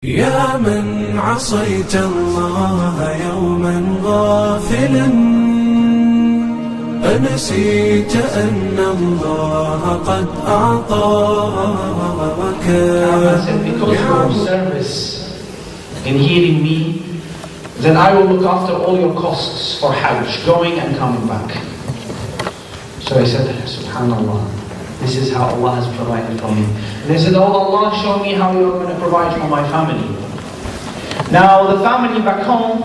يا من عصيت الله يوما غافلا أنسيت أن الله قد أعطاك. Because of your service in healing me, then I will look after all your costs for Hajj, going and coming back. So I said, Subhanallah, this is how Allah has provided for me. And they said, oh Allah, show me how you're going to provide for my family. Now the family back home,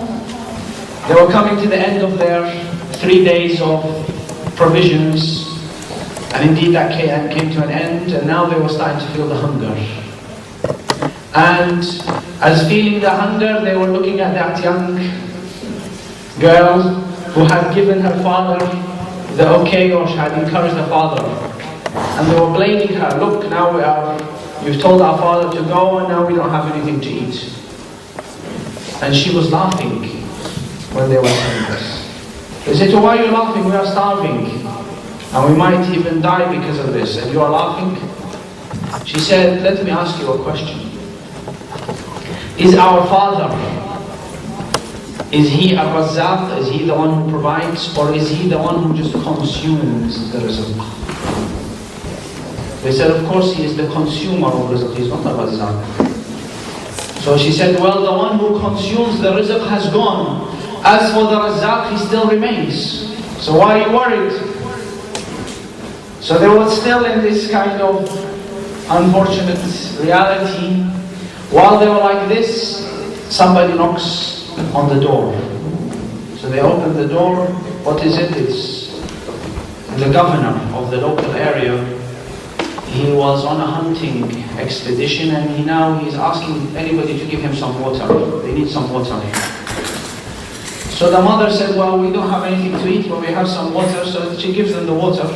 they were coming to the end of their 3 days of provisions. And indeed that came to an end, and now they were starting to feel the hunger. And as feeling the hunger, they were looking at that young girl who had given her father the okay, or she had encouraged her father. And they were blaming her, look, now you've told our father to go and now we don't have anything to eat. And she was laughing when they were saying this. They said, why are you laughing? We are starving. And we might even die because of this. And you are laughing? She said, let me ask you a question. Is our father, is he a Razzaq? Is he the one who provides? Or is he the one who just consumes the rizq? They said, of course he is the consumer of rizq, he is not a Razzaq. So she said, well, the one who consumes the rizq has gone. As for the Razzaq, he still remains. So why are you worried? So they were still in this kind of unfortunate reality. While they were like this, somebody knocks on the door. So they open the door. What is it? It's the governor of the local area. He was on a hunting expedition, and he's asking anybody to give him some water. They need some water. So the mother said, well, we don't have anything to eat, but we have some water. So she gives them the water.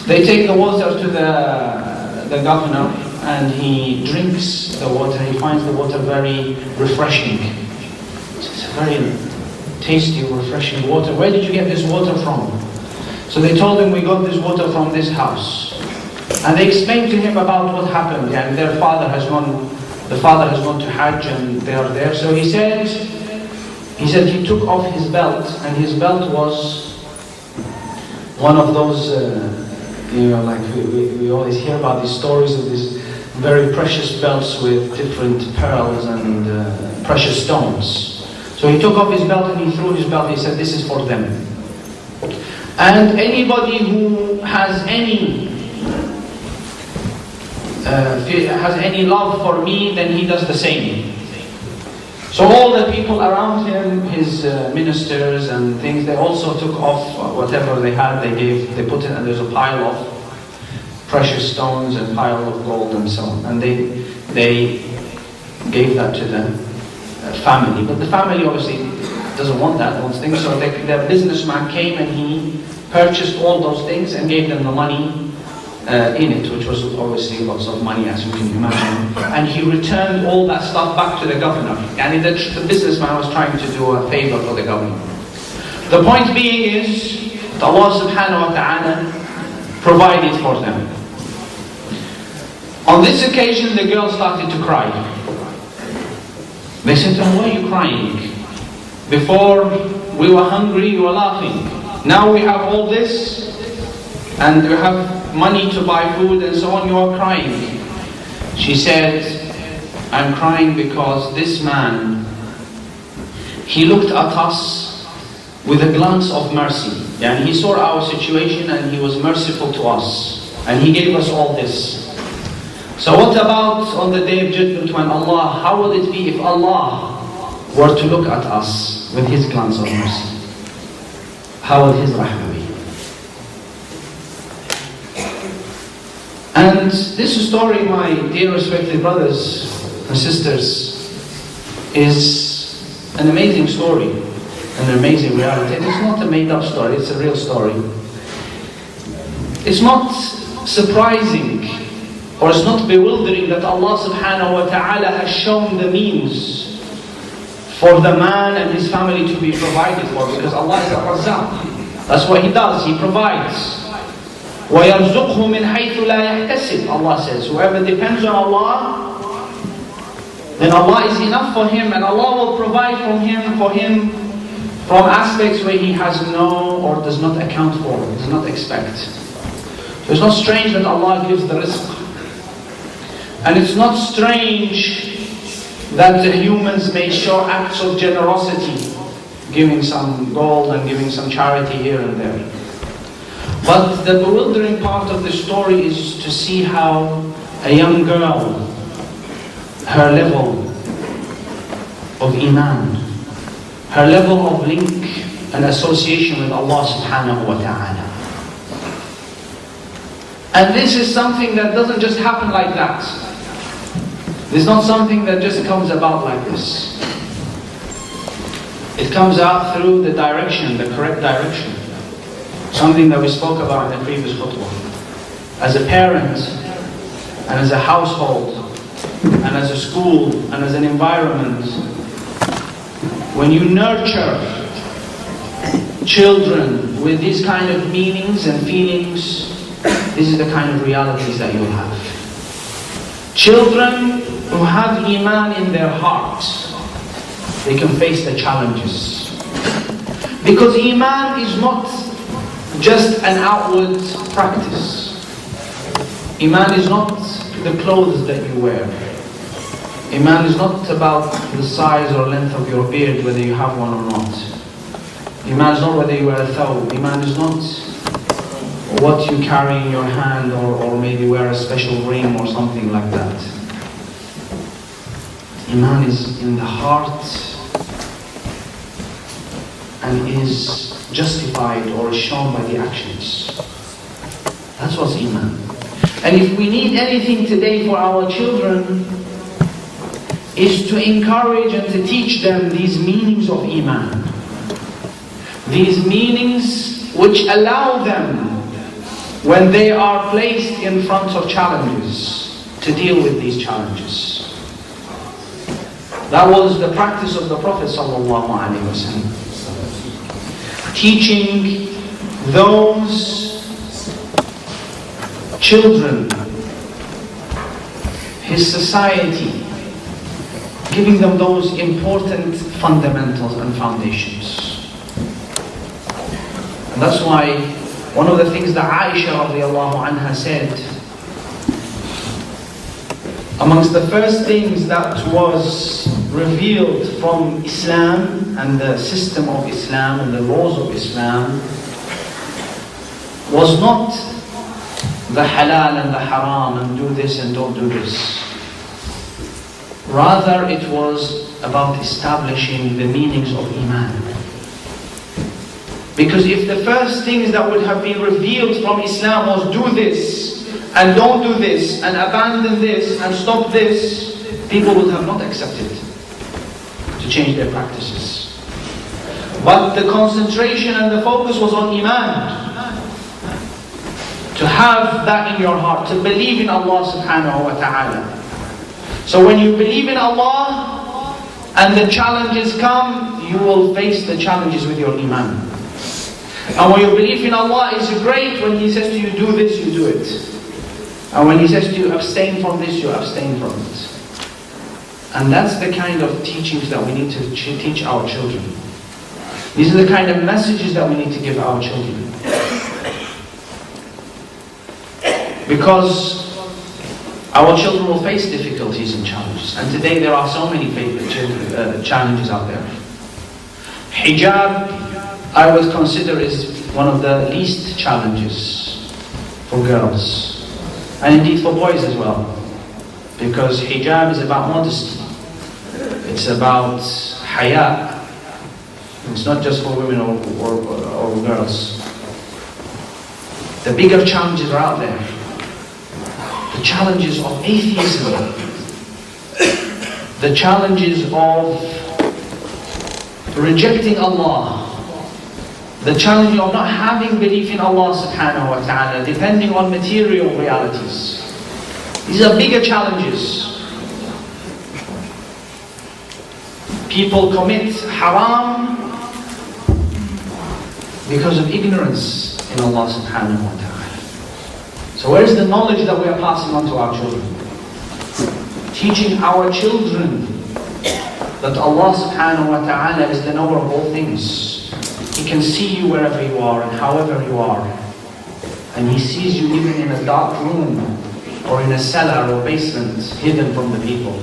They take the water to the governor, and he drinks the water. He finds the water very refreshing. It's a very tasty, refreshing water. Where did you get this water from? So they told him, we got this water from this house. And they explained to him about what happened. And their father has gone, the father has gone to Hajj, and they are there. So he said he took off his belt, and his belt was one of those, like we always hear about these stories of these very precious belts with different pearls and precious stones. So he took off his belt and he threw his belt. He said, this is for them. And anybody who has any love for me, then he does the same. So all the people around him, his ministers and things, they also took off whatever they had. They put it, and there's a pile of precious stones and pile of gold and so on. And they gave that to the family. But the family obviously doesn't want that, wants things. So the businessman came and he purchased all those things and gave them the money in it, which was obviously lots of money, as you can imagine. And he returned all that stuff back to the governor. And the businessman was trying to do a favor for the governor. The point being is that Allah subhanahu wa ta'ala provided for them. On this occasion, the girl started to cry. They said to her, why are you crying? Before we were hungry, you were laughing. Now we have all this, and we have money to buy food and so on, you are crying. She said, I'm crying because this man, he looked at us with a glance of mercy. And he saw our situation and he was merciful to us. And he gave us all this. So what about on the day of judgment when Allah, how will it be if Allah were to look at us with His glance of mercy? How will His rahmah be? And this story, my dear respected brothers and sisters, is an amazing story, an amazing reality. And it's not a made-up story, it's a real story. It's not surprising, or it's not bewildering that Allah subhanahu wa ta'ala has shown the means for the man and his family to be provided for, because Allah is a Razzaq. That's what He does, He provides. وَيَرْزُقْهُ مِنْ حَيْثُ لَا يَحْتَسِبْ. Allah says, whoever depends on Allah, then Allah is enough for him, and Allah will provide for him from aspects where he has no or does not account for, does not expect. So it's not strange that Allah gives the rizq. And it's not strange that the humans may show acts of generosity, giving some gold and giving some charity here and there. But the bewildering part of the story is to see how a young girl, her level of iman, her level of link and association with Allah subhanahu wa ta'ala. And this is something that doesn't just happen like that. It's not something that just comes about like this. It comes out through the direction, the correct direction. Something that we spoke about in the previous khutbah. As a parent, and as a household, and as a school, and as an environment, when you nurture children with these kind of meanings and feelings, this is the kind of realities that you'll have. Children who have iman in their hearts, they can face the challenges. Because iman is not just an outward practice. Iman is not the clothes that you wear. Iman is not about the size or length of your beard, whether you have one or not. Iman is not whether you wear a thawb. Iman is not what you carry in your hand, or maybe wear a special ring or something like that. Iman is in the heart and is justified or is shown by the actions. That's what's iman. And if we need anything today for our children, is to encourage and to teach them these meanings of iman. These meanings which allow them, when they are placed in front of challenges, to deal with these challenges. That was the practice of the Prophet ﷺ. Teaching those children, his society, giving them those important fundamentals and foundations. And that's why one of the things that Aisha radiallahu anha said, amongst the first things that was revealed from Islam and the system of Islam and the laws of Islam, was not the halal and the haram and do this and don't do this. Rather, it was about establishing the meanings of iman. Because if the first things that would have been revealed from Islam was do this and don't do this and abandon this and stop this, people would have not accepted to change their practices. But the concentration and the focus was on iman. To have that in your heart, to believe in Allah subhanahu wa ta'ala. So when you believe in Allah and the challenges come, you will face the challenges with your iman. And when your belief in Allah is great, when He says to you, do this, you do it. And when He says to you, abstain from this, you abstain from it. And that's the kind of teachings that we need to teach our children. These are the kind of messages that we need to give our children. Because our children will face difficulties and challenges. And today there are so many challenges out there. Hijab, I would consider, is one of the least challenges for girls. And indeed for boys as well. Because hijab is about modesty. It's about haya. It's not just for women or girls. The bigger challenges are out there. The challenges of atheism. The challenges of rejecting Allah. The challenge of not having belief in Allah subhanahu wa ta'ala, depending on material realities. These are bigger challenges. People commit haram because of ignorance in Allah subhanahu wa ta'ala. So where is the knowledge that we are passing on to our children? Teaching our children that Allah subhanahu wa ta'ala is the knower of all things. He can see you wherever you are and however you are. And He sees you even in a dark room or in a cellar or basement, hidden from the people.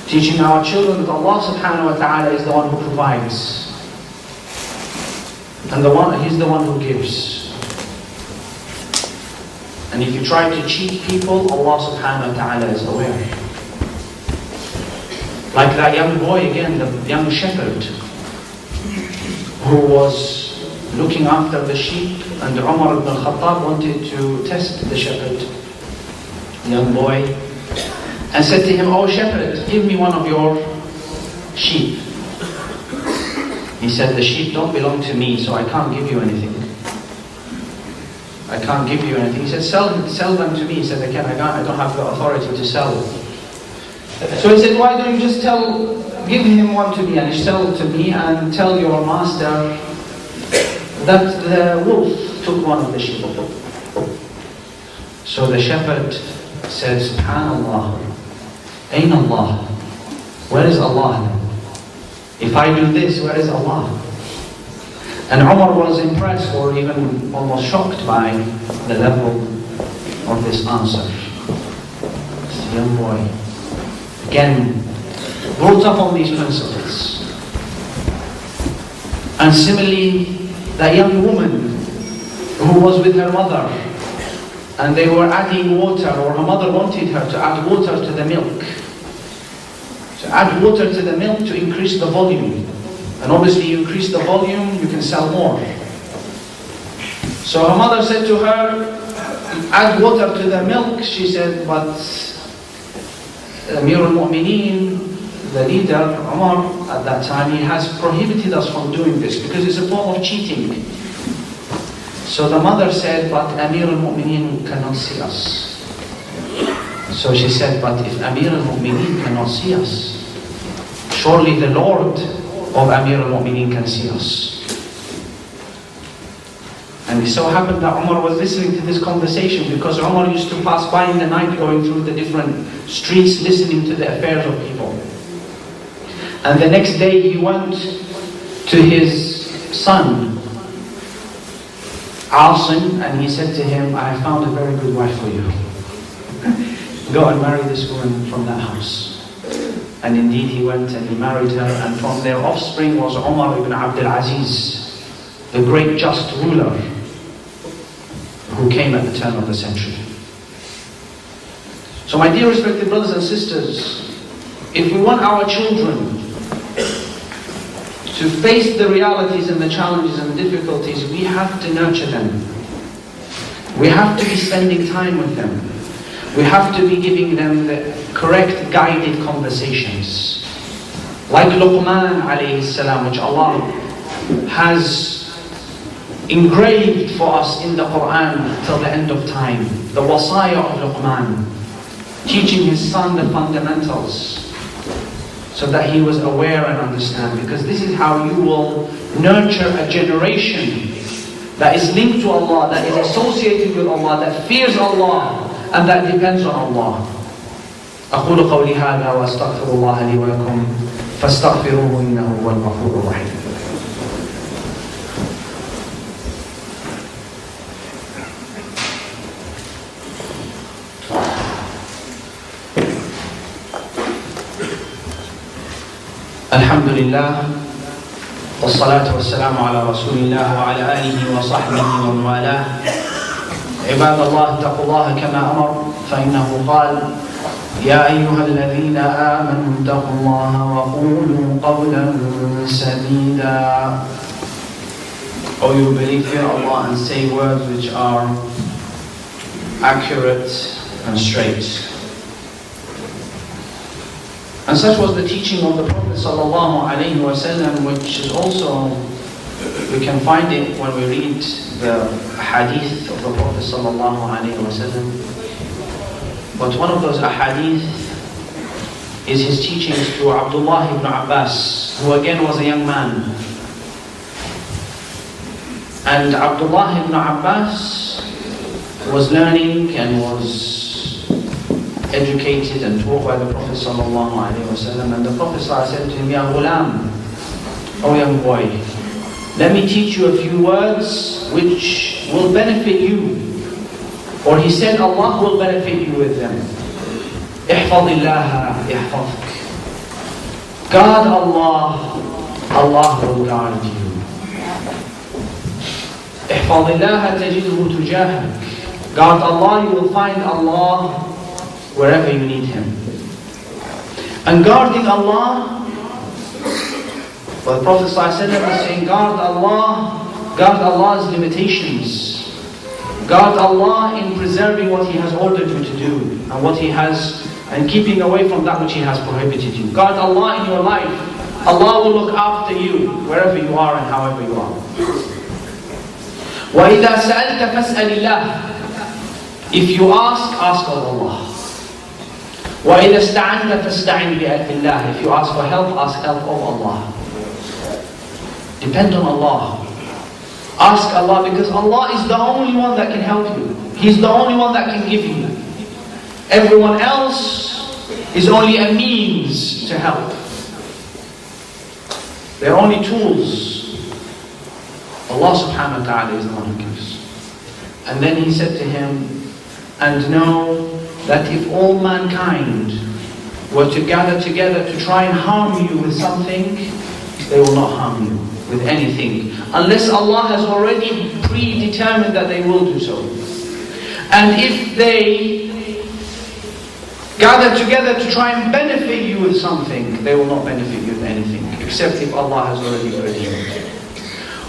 Teaching our children that Allah subhanahu wa ta'ala is the one who provides. And He's the one who gives. And if you try to cheat people, Allah subhanahu wa ta'ala is aware. Like that young boy again, the young shepherd, who was looking after the sheep, and Omar ibn al-Khattab wanted to test the shepherd, the young boy, and said to him, "Oh shepherd, give me one of your sheep." He said, "The sheep don't belong to me, so I can't give you anything. I can't give you anything." He said, sell them to me." He said, "Again, I don't have the authority to sell." So he said, "Why don't you just give him one to me, and you sell it to me, and tell your master that the wolf took one of the sheep." So the shepherd said, "Subhanallah, Ain Allah? Where is Allah? If I do this, where is Allah?" And Umar was impressed, or even almost shocked by the level of this answer. This young boy, again, brought up on these principles. And similarly, that young woman who was with her mother, and they were adding water, or her mother wanted her to add water to the milk. To add water to the milk to increase the volume. And obviously you increase the volume, you can sell more. So her mother said to her, "Add water to the milk." She said, "But Amir al-Mu'mineen, the leader, Omar, at that time, he has prohibited us from doing this because it's a form of cheating." So the mother said, "But Amir al-Mu'mineen cannot see us." So she said, "But if Amir al-Mu'mineen cannot see us, surely the Lord of Amir al-Mu'mineen can see us." And it so happened that Umar was listening to this conversation, because Umar used to pass by in the night going through the different streets listening to the affairs of people. And the next day he went to his son Asim, and he said to him, "I have found a very good wife for you. Go and marry this woman from that house." And indeed he went and he married her, and from their offspring was Omar ibn Abdul Aziz, the great just ruler who came at the turn of the century. So my dear respected brothers and sisters, if we want our children to face the realities and the challenges and the difficulties, we have to nurture them. We have to be spending time with them. We have to be giving them the correct guided conversations. Like Luqman alayhi salam, which Allah has engraved for us in the Quran till the end of time. The wasaya of Luqman, teaching his son the fundamentals, so that he was aware and understand. Because this is how you will nurture a generation that is linked to Allah, that is associated with Allah, that fears Allah, and that depends on Allah. أقول قولي هذا وأستغفر الله لي ولكم فاستغفروه إنه هو الغفور الرحيم. الحمد لله والصلاة والسلام على رسول الله وعلى آله وصحبه ومن والاه. عباد الله اتقوا الله كما أمر، فإنه قال: يا أيها الذين آمنوا اتقوا الله وقولوا قولا سديدا. O you believe, fear Allah and say words which are accurate and straight. And such was the teaching of the Prophet ﷺ, which is also, we can find it when we read the hadith of the Prophet ﷺ. But one of those ahadith is his teachings to Abdullah ibn Abbas, who again was a young man. And Abdullah ibn Abbas was learning and was educated and taught by the Prophet sallallahu alaihi wasallam. And the Prophet said to him, Ya ghulam, O young boy, let me teach you a few words which will benefit you. Or he said, Allah will benefit you with them. Ihfadillaha yahfadk. Guard Allah, Allah will guard you. Ihfadillaha tajidhu tujahak. Guard Allah, you will find Allah wherever you need Him. And guarding Allah, well, the Prophet ﷺ was saying, guard Allah's limitations. Guard Allah in preserving what He has ordered you to do, and what He has, and keeping away from that which He has prohibited you. Guard Allah in your life. Allah will look after you wherever you are and however you are. وَإِذَا سَأَلْتَ فَاسْأَلِ اللَّهِ. If you ask of Allah. وَإِذَا اسْتَعَنْتَ فَاسْتَعِنْ بِاللَّهِ. If you ask for help, ask help of Allah. Depend on Allah. Ask Allah, because Allah is the only one that can help you. He's the only one that can give you. Everyone else is only a means to help. They're only tools. Allah subhanahu wa ta'ala is the one who gives. And then he said to him, and know that if all mankind were to gather together to try and harm you with something, they will not harm you with anything, unless Allah has already predetermined that they will do so. And if they gather together to try and benefit you with something, they will not benefit you with anything, except if Allah has already ordained.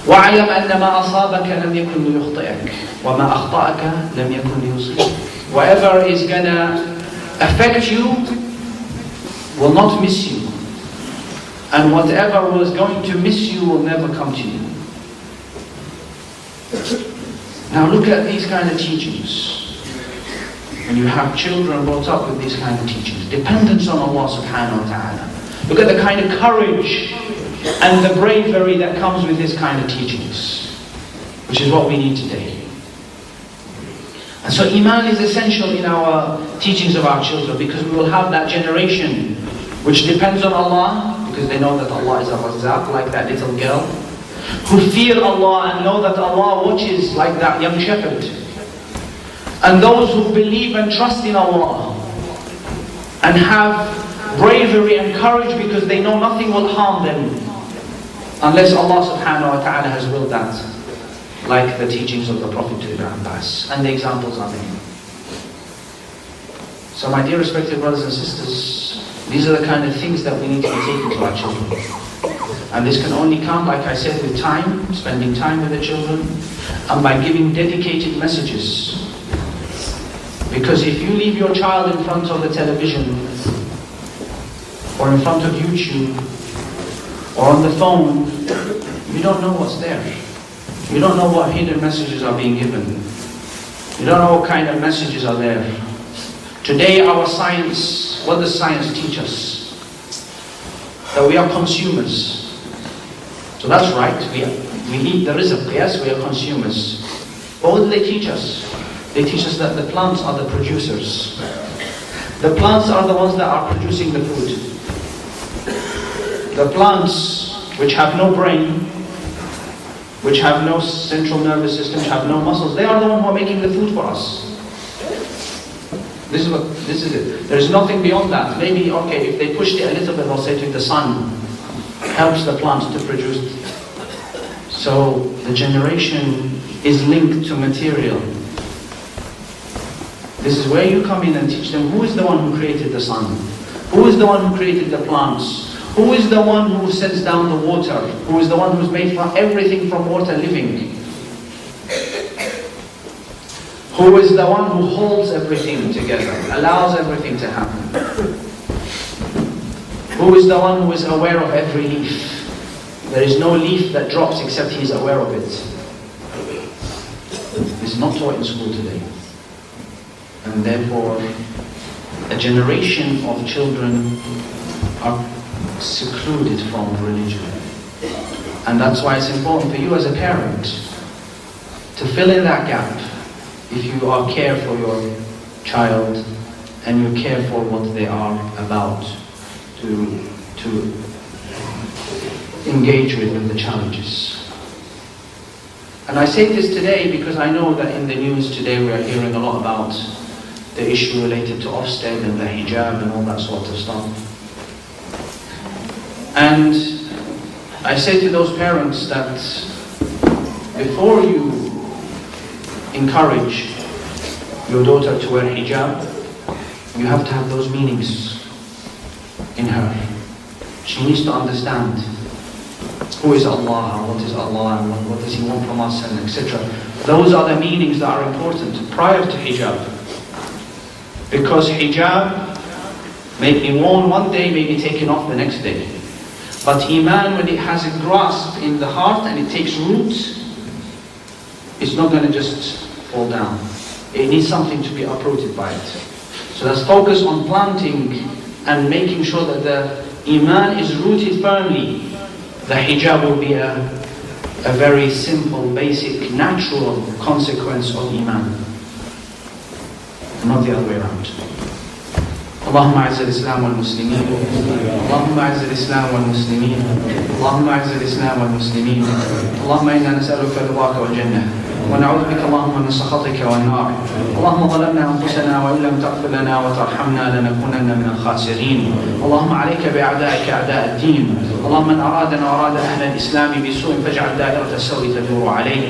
وَاعْلَمْ أَنَّ مَا أَصَابَكَ لَمْ يَكُنْ لِيُخْطِئَكَ وَمَا أَخْطَأَكَ لَمْ يَكُنْ لِيُصِيبَكَ. Whatever is gonna affect you will not miss you. And whatever was going to miss you will never come to you. Now look at these kind of teachings. When you have children brought up with these kind of teachings, dependence on Allah subhanahu wa ta'ala. Look at the kind of courage and the bravery that comes with this kind of teachings, which is what we need today. And so Iman is essential in our teachings of our children, because we will have that generation which depends on Allah, because they know that Allah is a Razzaq, like that little girl, who fear Allah and know that Allah watches, like that young shepherd. And those who believe and trust in Allah and have bravery and courage, because they know nothing will harm them unless Allah subhanahu wa ta'ala has willed that, like the teachings of the Prophet to Ibn Abbas, and the examples are many. So my dear respected brothers and sisters, these are the kind of things that we need to be taking to our children. And this can only come, like I said, with time, spending time with the children, and by giving dedicated messages. Because if you leave your child in front of the television, or in front of YouTube, or on the phone, you don't know what's there. You don't know what hidden messages are being given. You don't know what kind of messages are there. Today our science, what does science teach us? That we are consumers. So that's right, we eat the rizq, yes, we are consumers. But what do they teach us? They teach us that the plants are the producers. The plants are the ones that are producing the food. The plants which have no brain, which have no central nervous system, which have no muscles, they are the ones who are making the food for us. This is it. There is nothing beyond that. Maybe, okay, if they pushed it a little bit, they'll say to the sun helps the plants to produce. So the generation is linked to material. This is where you come in and teach them who is the one who created the sun, who is the one who created the plants, who is the one who sends down the water, who is the one who's made from everything from water living, who is the one who holds everything together, allows everything to happen, who is the one who is aware of every leaf. There is no leaf that drops except he is aware of it. It's not taught in school today. And therefore, a generation of children are secluded from religion. And that's why it's important for you as a parent to fill in that gap. If you are care for your child, and you care for what they are about to engage with the challenges. And I say this today because I know that in the news today we are hearing a lot about the issue related to Ofsted and the hijab and all that sort of stuff. And I say to those parents that before you encourage your daughter to wear hijab, you have to have those meanings in her. She needs to understand who is Allah, and what is Allah, and what does He want from us, and etc. Those are the meanings that are important prior to hijab. Because hijab may be worn one day, may be taken off the next day. But Iman, when it has a grasp in the heart and it takes root, it's not going to just fall down. It needs something to be uprooted by it. So let's focus on planting and making sure that the Iman is rooted firmly. The hijab will be a very simple, basic, natural consequence of Iman. Not the other way around. اللهم أعز الإسلام والمسلمين اللهم أعز الإسلام والمسلمين اللهم أعز الإسلام والمسلمين اللهم إنا نسألك رضاك والجنة ونعوذ بك اللهم من سخطك والنار اللهم ظلمنا أنفسنا وإن لم تغفر لنا وترحمنا لنكونن من الخاسرين اللهم عليك بأعدائك أعداء الدين اللهم من أرادنا وأراد أهل الإسلام بسوء فاجعل دائرة السوء تدور عليه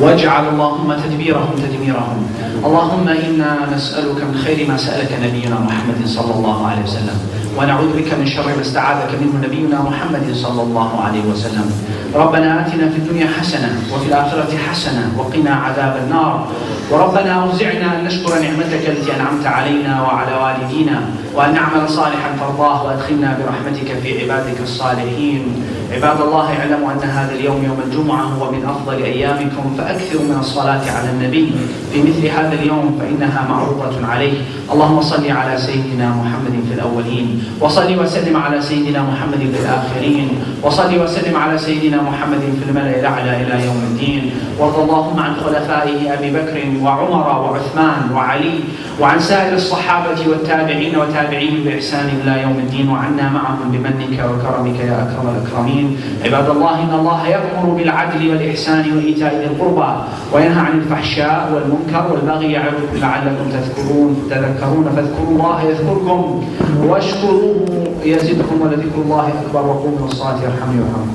واجعل اللهم تدبيرهم تدميرهم اللهم إنا نسألك من خير ما سألك نبينا محمد صلى الله عليه وسلم ونعوذ بك من شر ما استعاذك منه نبينا محمد صلى الله عليه وسلم ربنا آتنا في الدنيا حسنة وفي الآخرة حسنة وقنا عذاب النار وربنا أوزعنا أن نشكر نعمتك التي أنعمت علينا وعلى والدينا وأن نعمل صالحا ترضاه وأدخلنا برحمتك في عبادك الصالحين عباد الله اعلموا أن هذا اليوم يوم الجمعة هو من أفضل أيامكم فأكثروا من الصلاة على النبي في مثل هذا اليوم فإنها معروضة عليه اللهم صل على سيدنا محمد في الأولين وصل وسلم على سيدنا محمد في الآخرين وصل وسلم على سيدنا محمد في الملأ الأعلى إلى يوم الدين وارض اللهم عن خلفائه أبي بكر وعمر وعثمان وعلي وعن سائر الصحابة والتابعين وتابعين بإحسان إلى يوم الدين وعنا معهم بمنك وكرمك يا أكرم الأكرمين عباد الله إن الله يأمر بالعدل والإحسان وإيتاء ذي القربى وينهى عن الفحشاء والمنكر والبغي يعظكم لعلكم تذكرون فاذكروا الله يذكركم واشكروه يزدكم ولذكر الله أكبر وقوموا الصلاة يرحمني ويرحمكم